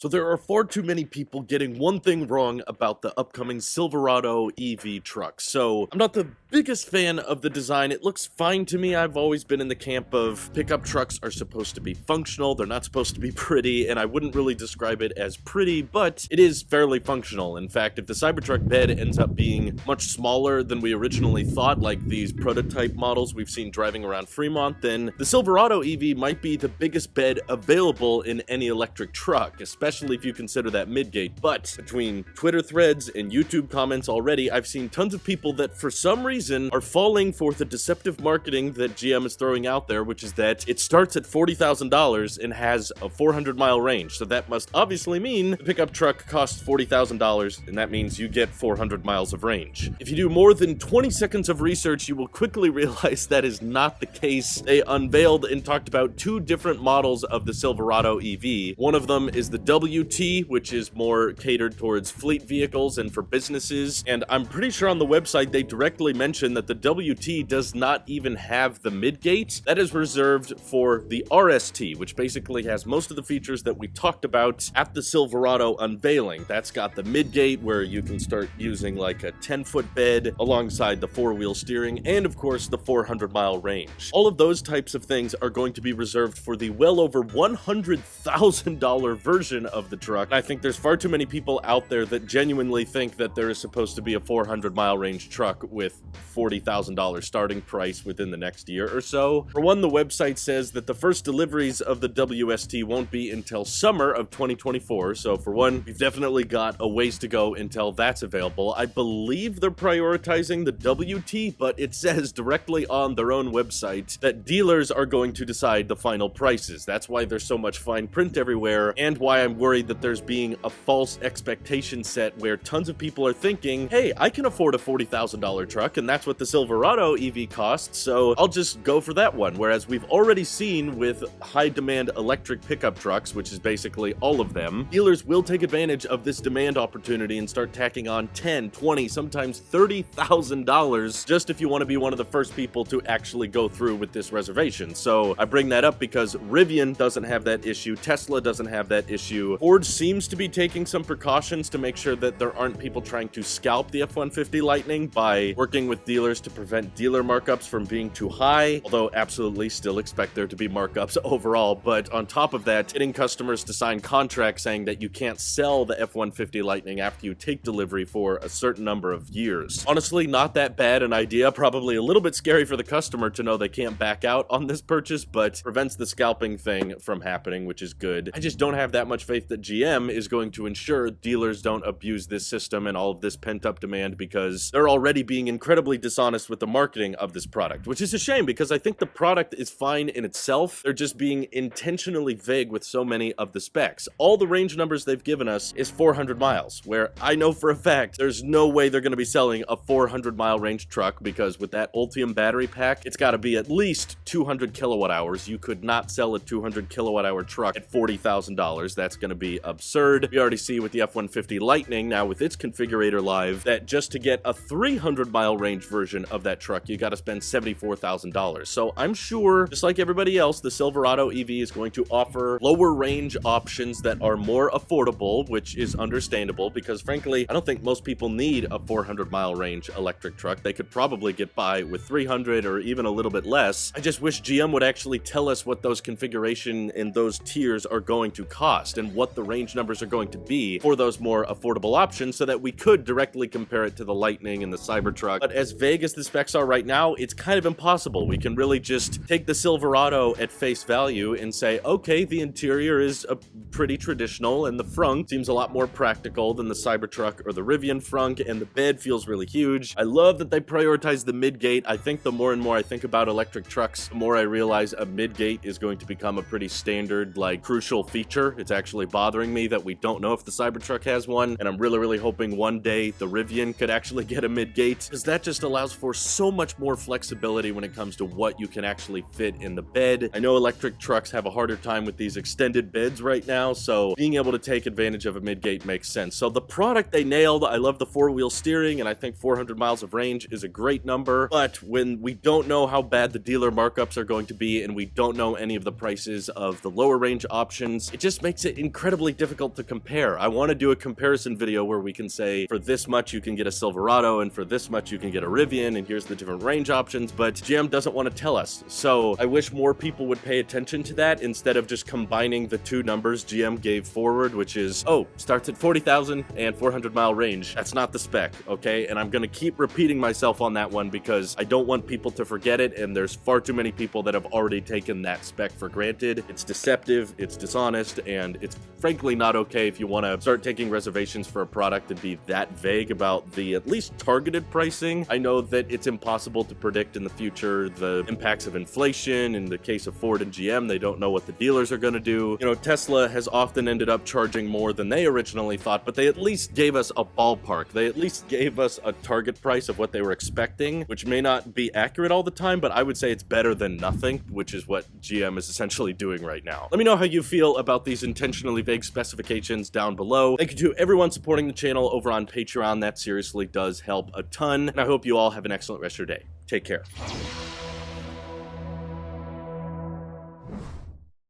So there are far too many people getting one thing wrong about the upcoming Silverado EV truck. So I'm not the biggest fan of the design. It looks fine to me. I've always been in the camp of pickup trucks are supposed to be functional. They're not supposed to be pretty, and I wouldn't really describe it as pretty, but it is fairly functional. In fact, if the Cybertruck bed ends up being much smaller than we originally thought, like these prototype models we've seen driving around Fremont, then the Silverado EV might be the biggest bed available in any electric truck, especially if you consider that midgate. But between Twitter threads and YouTube comments already, I've seen tons of people that for some reason are falling for the deceptive marketing that GM is throwing out there, which is that it starts at $40,000 and has a 400-mile range. So that must obviously mean the pickup truck costs $40,000, and that means you get 400 miles of range. If you do more than 20 seconds of research, you will quickly realize that is not the case. They unveiled and talked about two different models of the Silverado EV. One of them is the WT, which is more catered towards fleet vehicles and for businesses, and I'm pretty sure on the website they directly mention that the WT does not even have the midgate. That is reserved for the RST, which basically has most of the features that we talked about at the Silverado unveiling. That's got the midgate where you can start using like a 10-foot bed alongside the four-wheel steering, and of course the 400-mile range. All of those types of things are going to be reserved for the well over $100,000 version of the truck. And I think there's far too many people out there that genuinely think that there is supposed to be a 400-mile range truck with $40,000 starting price within the next year or so. For one, the website says that the first deliveries of the WST won't be until summer of 2024. So for one, we've definitely got a ways to go until that's available. I believe they're prioritizing the WT, but it says directly on their own website that dealers are going to decide the final prices. That's why there's so much fine print everywhere, and why I'm worried that there's being a false expectation set where tons of people are thinking, hey, I can afford a $40,000 truck, and that's what the Silverado EV costs, so I'll just go for that one. Whereas we've already seen with high demand electric pickup trucks, which is basically all of them, dealers will take advantage of this demand opportunity and start tacking on $10, $20, sometimes $30,000 just if you want to be one of the first people to actually go through with this reservation. So I bring that up because Rivian doesn't have that issue, Tesla doesn't have that issue, Ford seems to be taking some precautions to make sure that there aren't people trying to scalp the F-150 Lightning by working with dealers to prevent dealer markups from being too high, although absolutely still expect there to be markups overall. But on top of that, getting customers to sign contracts saying that you can't sell the F-150 Lightning after you take delivery for a certain number of years. Honestly, not that bad an idea, probably a little bit scary for the customer to know they can't back out on this purchase, but prevents the scalping thing from happening, which is good. I just don't have that much faith that GM is going to ensure dealers don't abuse this system and all of this pent-up demand, because they're already being incredibly dishonest with the marketing of this product, which is a shame because I think the product is fine in itself. They're just being intentionally vague with so many of the specs. All the range numbers they've given us is 400 miles, where I know for a fact there's no way they're going to be selling a 400-mile range truck, because with that Ultium battery pack, it's got to be at least 200 kilowatt hours. You could not sell a 200 kilowatt hour truck at $40,000. That's going to be absurd. We already see with the F-150 Lightning now with its configurator live that just to get a 300-mile range version of that truck, you got to spend $74,000. So I'm sure, just like everybody else, the Silverado EV is going to offer lower range options that are more affordable, which is understandable because frankly, I don't think most people need a 400-mile range electric truck. They could probably get by with 300 or even a little bit less. I just wish GM would actually tell us what those configuration and those tiers are going to cost and what the range numbers are going to be for those more affordable options so that we could directly compare it to the Lightning and the Cybertruck. But as vague as the specs are right now, it's kind of impossible. We can really just take the Silverado at face value and say, okay, the interior is pretty traditional and the frunk seems a lot more practical than the Cybertruck or the Rivian frunk, and the bed feels really huge. I love that they prioritize the midgate. I think the more and more I think about electric trucks, the more I realize a midgate is going to become a pretty standard, like, crucial feature. It's actually bothering me that we don't know if the Cybertruck has one, and I'm really hoping one day the Rivian could actually get a midgate, because that just allows for so much more flexibility when it comes to what you can actually fit in the bed. I know electric trucks have a harder time with these extended beds right now, so being able to take advantage of a midgate makes sense. So the product they nailed. I love the four-wheel steering, and I think 400 miles of range is a great number, but when we don't know how bad the dealer markups are going to be, and we don't know any of the prices of the lower range options, it just makes it incredibly difficult to compare. I want to do a comparison video where we can say, for this much you can get a Silverado, and for this much you can get a Rivian, and here's the different range options, but GM doesn't want to tell us. So I wish more people would pay attention to that instead of just combining the two numbers GM gave forward, which is, oh, starts at 40,000 and 400-mile range. That's not the spec, okay? And I'm gonna keep repeating myself on that one because I don't want people to forget it, and there's far too many people that have already taken that spec for granted. It's deceptive, it's dishonest, and it's frankly not okay if you want to start taking reservations for a product and be that vague about the at least targeted pricing. I know that it's impossible to predict in the future the impacts of inflation. In the case of Ford and GM, they don't know what the dealers are going to do. You know, Tesla has often ended up charging more than they originally thought, but they at least gave us a ballpark. They at least gave us a target price of what they were expecting, which may not be accurate all the time, but I would say it's better than nothing, which is what GM is essentially doing right now. Let me know how you feel about these intentionally vague specifications down below. Thank you to everyone supporting the channel over on Patreon. That seriously does help a ton, and I hope you all have an excellent rest of your day. Take care.